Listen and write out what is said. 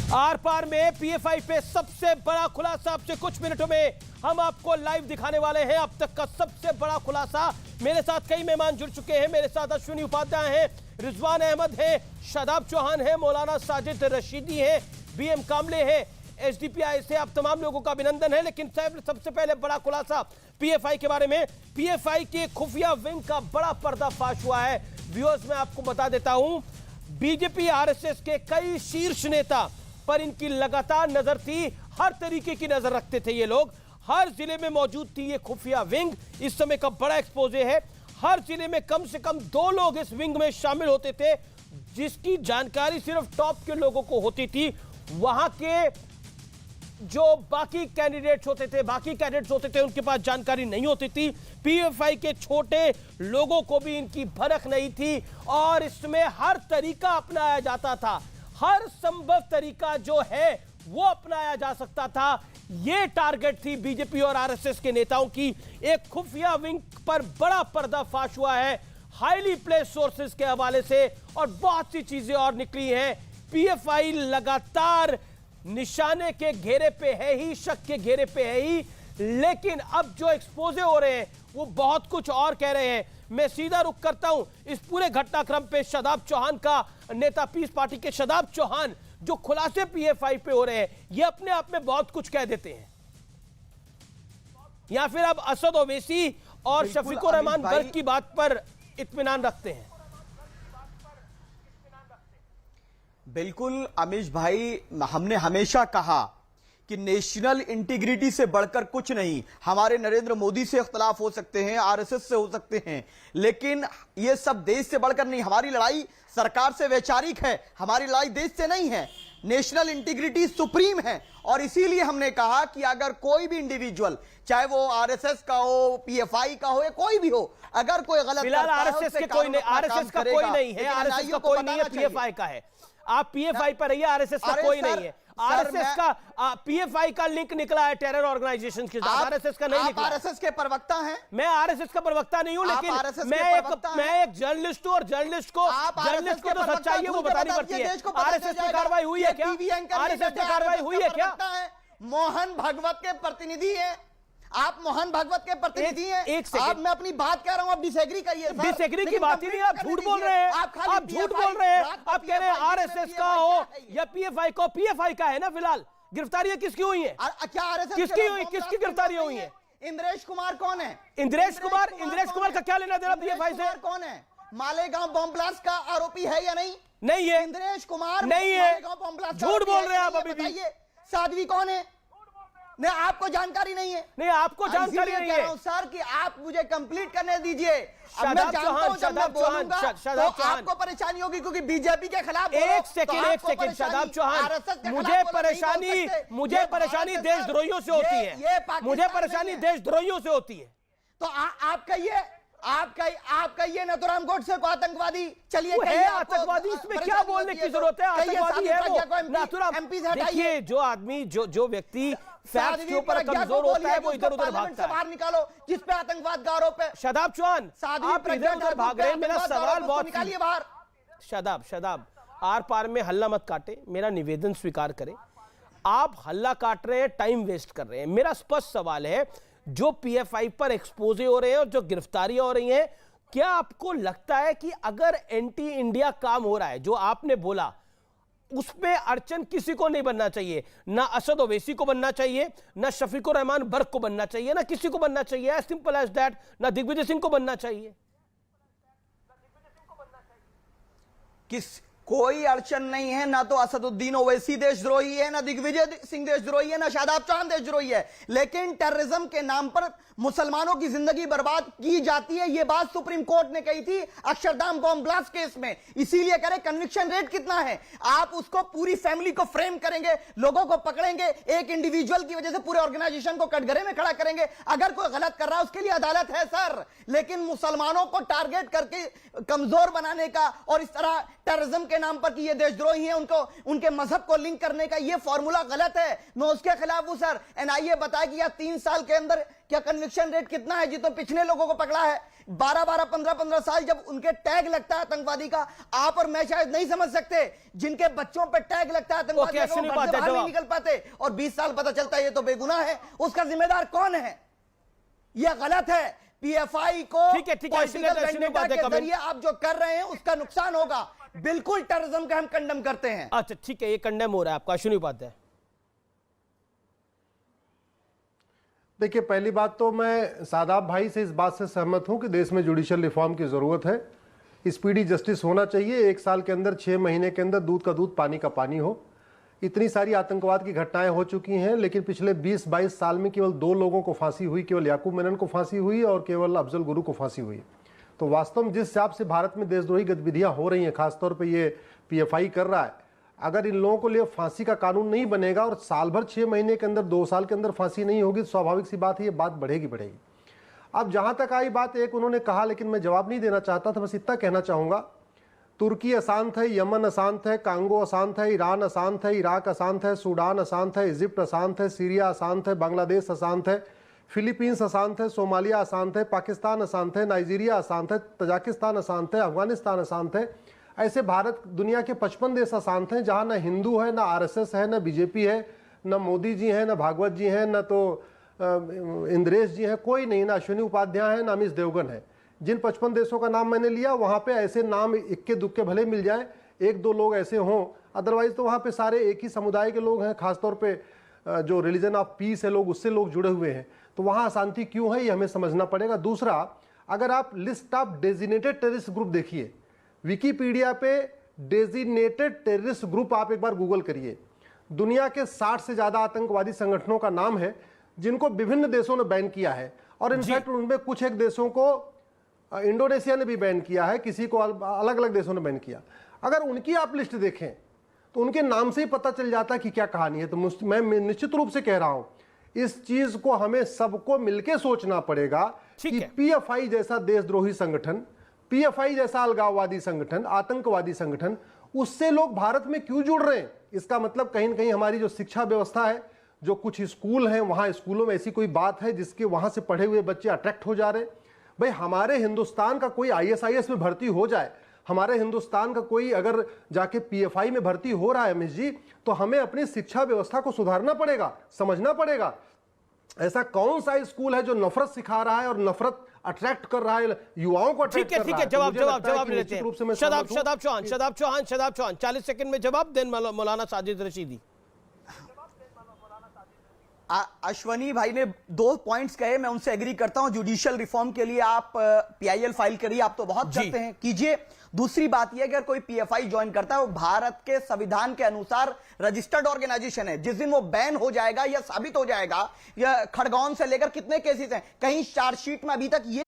Are पार में PFI पे सबसे बड़ा खुलासा अब से कुछ मिनटों में हम आपको लाइव दिखाने वाले हैं। अब तक का सबसे बड़ा खुलासा। मेरे साथ कई मेहमान जुड़ चुके हैं। मेरे साथ अश्विनी उपाध्याय हैं, रिजवान अहमद हैं, शादाब चौहान हैं, मौलाना साजिद रशीदी हैं, बीएम कामले हैं, एसडीपीआई से आप तमाम लोगों का अभिनंदन है। लेकिन सबसे पहले बड़ा खुलासा पीएफआई के बारे में। पीएफआई के खुफिया विंग का बड़ा पर्दाफाश हुआ है। व्यूअर्स, मैं आपको बता देता हूं, बीजेपी आरएसएस के कई शीर्ष नेता पर इनकी लगातार नजर थी। हर तरीके की नजर रखते थे ये लोग। हर जिले में मौजूद थी ये खुफिया विंग। इस समय का बड़ा एक्सपोजे है। हर जिले में कम से कम 2 लोग इस विंग में शामिल होते थे, जिसकी जानकारी सिर्फ टॉप के लोगों को होती थी। वहां के जो बाकी कैंडिडेट्स होते थे उनके पास जानकारी नहीं होती थी। पीएफआई के छोटे लोगों को भी इनकी भनक नहीं थी और इसमें हर तरीका अपनाया जाता था। हर संभव तरीका जो है वो अपनाया जा सकता था। ये टारगेट थी बीजेपी और आरएसएस के नेताओं की। एक खुफिया विंग पर बड़ा पर्दाफाश हुआ है हाईली प्लेस्ड सोर्सेज के हवाले से, और बहुत सी चीजें और निकली हैं। पीएफआई लगातार निशाने के घेरे पे है ही, शक के घेरे पे है ही, लेकिन अब जो एक्सपोजे हो रहे हैं वो बहुत कुछ और कह रहे हैं। मैं सीधा रुख करता हूं इस पूरे घटनाक्रम पे शादाब चौहान का, नेता पीस पार्टी के शादाब चौहान, जो खुलासे पीएफआई पे हो रहे हैं ये अपने आप में बहुत कुछ कह देते हैं। या फिर अब असद ओवैसी और शफीकुर रहमान गर्ग की बात पर इत्मीनान रखते हैं। बिल्कुल अमीश भाई, हमने हमेशा कहा कि नेशनल इंटीग्रिटी से बढ़कर कुछ नहीं। हमारे नरेंद्र मोदी से इख्तलाफ हो सकते हैं, आरएसएस से हो सकते हैं, लेकिन ये सब देश से बढ़कर नहीं। हमारी लड़ाई सरकार से वैचारिक है, हमारी लड़ाई देश से नहीं है। नेशनल इंटीग्रिटी सुप्रीम है और इसीलिए हमने कहा कि अगर कोई भी इंडिविजुअल, चाहे वो आरएसएस का हो, पीएफआई का हो या कोई भी हो, अगर कोई गलत फिलहाल आरएसएस का कोई नहीं है, आरएसएस का कोई नहीं है, पीएफआई का है। आप पीएफआई पर रहिए, आरएसएस का कोई नहीं है। आरएसएस का पीएफआई का लिंक निकला है टेरर ऑर्गेनाइजेशन के साथ, आरएसएस का नहीं निकला। आप आरएसएस के प्रवक्ता हैं? मैं आरएसएस का प्रवक्ता नहीं हूं, लेकिन मैं एक जर्नलिस्ट हूं और जर्नलिस्ट को तो सच्चाई है वो बतानी पड़ती है। आरएसएस की कार्रवाई हुई है क्या? आरएसएस की कार्रवाई हुई है क्या? मोहन भागवत के प्रतिनिधि है आप, मोहन भागवत के प्रतिनिधि हैं। आप, मैं अपनी बात कह रहा हूं, आप डिसएग्री करिए। डिसएग्री की बात ही नहीं, आप झूठ बोल रहे हैं। आप झूठ बोल रहे हैं। आप कह रहे हैं आरएसएस का हो या पीएफआई को। पीएफआई का है ना फिलहाल। गिरफ्तारियां किसकी हुई हैं? क्या आरएसएस किसकी गिरफ्तारियां हुई हैं? इंद्रेश कुमार कौन है? इंद्रेश कुमार का क्या लेना देना पीएफआई से? कौन है? मालेगांव बम ब्लास्ट का आरोपी है या नहीं? नहीं है। इंद्रेश कुमार नहीं है। झूठ बोल रहे हैं आप अभी भी। साध्वी कौन है? नहीं, आपको जानकारी नहीं है। नहीं, आपको जानकारी नहीं है सर कि आप मुझे कंप्लीट करने दीजिए। अब मैं जानता हूं जब मैं बोलूंगा तो आपको परेशानी होगी, क्योंकि बीजेपी के खिलाफ। एक सेकंड शादाब चौहान, मुझे परेशानी देशद्रोहियों से होती है। मुझे परेशानी देशद्रोहियों से होती है। तो आपका ये नथुराम गोडसे को आतंकवादी, चलिए आतंकवादी, इसमें क्या बोलने की जरूरत है? आतंकवादी है वो नाथुराम। देखिए, जो आदमी जो व्यक्ति फैक्ट्स के ऊपर कमजोर होता है वो इधर उधर भागता है। बाहर निकालो जिस पे आतंकवाद का आरोप है। शादाब चौहान, आप इधर उधर भाग रहे हैं। मेरा सवाल बहुत, निकालिए बाहर। शादाब, आर पार में हल्ला मत काटे, मेरा निवेदन स्वीकार करें। आप हल्ला काट रहे हैं, टाइम वेस्ट कर रहे हैं। मेरा स्पष्ट सवाल है, जो पीएफआई पर एक्सपोजे हो रहे हैं और जो गिरफ्तारियां हो रही हैं, क्या आपको लगता है कि अगर एंटी इंडिया काम हो रहा है, जो आपने बोला, उसमें अड़चन किसी को नहीं बनना चाहिए? ना असद ओवैसी को बनना चाहिए, ना शफीकुर रहमान बर्ग को बनना चाहिए, ना किसी को बनना चाहिए, एज सिंपल एज दैट। ना दिग्विजय सिंह को बनना चाहिए। कोई अड़चन नहीं है। ना तो असदुद्दीन ओवैसी देशद्रोही है, ना दिग्विजय सिंह देशद्रोही है, ना शादाब चौहान देशद्रोही है, लेकिन टेररिज्म के नाम पर मुसलमानों की जिंदगी बर्बाद की जाती है। यह बात सुप्रीम कोर्ट ने कही थी अक्षरधाम बॉम्ब ब्लास्ट केस में। इसीलिए कह रहे कन्विक्शन रेट कितना है। आप उसको पूरी फैमिली को फ्रेम करेंगे, लोगों को पकड़ेंगे, एक इंडिविजुअल की वजह से पूरे ऑर्गेनाइजेशन को कटघरे में खड़ा करेंगे। अगर कोई गलत कर रहा है उसके लिए अदालत है सर, लेकिन मुसलमानों को टारगेट करके कमजोर बनाने का और इस तरह टेररिज्म के के नाम पर कि ये देशद्रोही हैं, उनको उनके मजहब को लिंक करने का ये फॉर्मूला गलत है। मैं उसके खिलाफ हूं सर। एनआईए बताया कि यार 3 साल के अंदर क्या कन्विक्शन रेट कितना है जी, तो पिछले लोगों को पकड़ा है 12-12, 15-15 साल। जब उनके टैग लगता है आतंकवादी का, आप और मैं शायद नहीं समझ सकते, जिनके बच्चों पे टैग लगता है आतंकवादी का, वो घर से बाहर नहीं निकल पाते और 20 साल पता चलता है ये तो बेगुनाह है। उसका जिम्मेदार कौन है? यह गलत है। पीएफआई को पॉलिटिकल वेंडेटा के जरिए आप जो कर रहे हैं उसका नुकसान होगा। बिल्कुल टेररिज्म का हम कंडेम करते हैं। अच्छा ठीक है, ये कंडेम हो रहा है आपका। अश्विनी उपाध्याय, देखिए, पहली बात तो मैं सादाब भाई से इस बात से सहमत हूं कि देश में जुडिशियल रिफॉर्म की जरूरत है। स्पीडी जस्टिस होना चाहिए। 1 साल के अंदर, 6 महीने के अंदर दूध का दूध पानी का पानी हो। इतनी सारी आतंकवाद की घटनाएं हो चुकी हैं, लेकिन पिछले 20-22 साल में केवल 2 लोगों को फांसी हुई। केवल याकूब मेनन को फांसी हुई और केवल अफजल गुरु को फांसी हुई। तो वास्तव में जिस हिसाब से भारत में देशद्रोही गतिविधियां हो रही हैं, खासतौर पे ये पीएफआई कर रहा है, अगर इन लोगों को लिए फांसी का कानून नहीं बनेगा और साल भर 6 महीने के अंदर, 2 साल के अंदर फांसी नहीं होगी, तो स्वाभाविक सी बात है ये बात बढ़ेगी। अब जहां तक आई बात, एक उन्होंने कहा लेकिन मैं जवाब नहीं देना चाहता था, बस इतना कहना चाहूंगा, तुर्की अशांत है, यमन अशांत है, कांगो अशांत है, ईरान अशांत है, इराक अशांत है, सूडान अशांत है, इजिप्ट अशांत है, सीरिया अशांत है, बांग्लादेश अशांत है, फिलीपींस अशांत है, सोमालिया अशांत है, पाकिस्तान अशांत है, नाइजीरिया अशांत है, तजाकिस्तान अशांत है, अफगानिस्तान अशांत है। ऐसे भारत दुनिया के 55 देश अशांत हैं, जहां न हिंदू है, न आरएसएस है, न बीजेपी है, न मोदी जी हैं, न भागवत जी हैं, न तो इंद्रेश जी हैं, कोई नहीं, न अश्विनी उपाध्याय है, न अमित देवगन है। जिन 55 देशों का नाम मैंने लिया, वहां पे ऐसे नाम इक्के दुक्के भले मिल जाएं, 1-2 लोग ऐसे हों, अदरवाइज तो वहां पे सारे एक ही समुदाय के लोग हैं। खासतौर पे जो रिलीजन ऑफ पीस है लोग, उससे लोग जुड़े हुए हैं। तो वहां अशांति क्यों है, ये हमें समझना पड़ेगा। दूसरा, अगर आप list of designated terrorist group देखिए, विकीपीडिया पे डेजिग्नेटेड टेररिस्ट ग्रुप आप एक बार गूगल करिए, दुनिया के 60 से ज्यादा आतंकवादी संगठनों का नाम है जिनको विभिन्न देशों ने बैन किया है। और इनफैक्ट उनमें कुछ एक देशों को इंडोनेशिया ने भी बैन किया है, किसी को अलग अलग देशों ने बैन किया। अगर उनकी आप लिस्ट देखें तो उनके नाम से ही पता चल जाता है कि क्या कहानी है। तो मैं निश्चित रूप से कह रहा हूं, इस चीज को हमें सबको मिलकर सोचना पड़ेगा कि पीएफआई जैसा देशद्रोही संगठन, पीएफआई जैसा अलगाववादी संगठन, आतंकवादी संगठन, उससे लोग भारत में क्यों जुड़ रहे हैं। इसका मतलब कहीं न कहीं हमारी जो शिक्षा व्यवस्था है, जो कुछ स्कूल हैं, वहां स्कूलों में ऐसी कोई बात है जिसके वहां से पढ़े हुए बच्चे अट्रैक्ट हो जा रहे हैं। भाई, हमारे हिंदुस्तान का कोई आईएसआईएस में भर्ती हो जाए, हमारे हिंदुस्तान का कोई अगर जाके पीएफआई में भर्ती हो रहा है अमित जी, तो हमें अपनी शिक्षा व्यवस्था को सुधारना पड़ेगा, समझना पड़ेगा। ऐसा कौन सा स्कूल है जो नफरत सिखा रहा है और नफरत अट्रैक्ट कर रहा है, युवाओं को अट्रैक्ट कर रहा है। जवाब लेते हैं। शदाब चौहान 40 सेकंड में जवाब दें मौलाना साजिद रशीदी। अश्वनी भाई ने 2 पॉइंट्स कहे, मैं उनसे एग्री करता हूं। जुडिशियल रिफॉर्म के लिए आप पीआईएल फाइल करिए, आप तो बहुत करते हैं, कीजिए। दूसरी बात यह, अगर कोई पीएफआई ज्वाइन करता है, वो भारत के संविधान के अनुसार रजिस्टर्ड ऑर्गेनाइजेशन है। जिस दिन वो बैन हो जाएगा, यह साबित हो जाएगा, यह खड़गौन से लेकर कितने केसेस हैं, कहीं चार्जशीट में अभी तक ये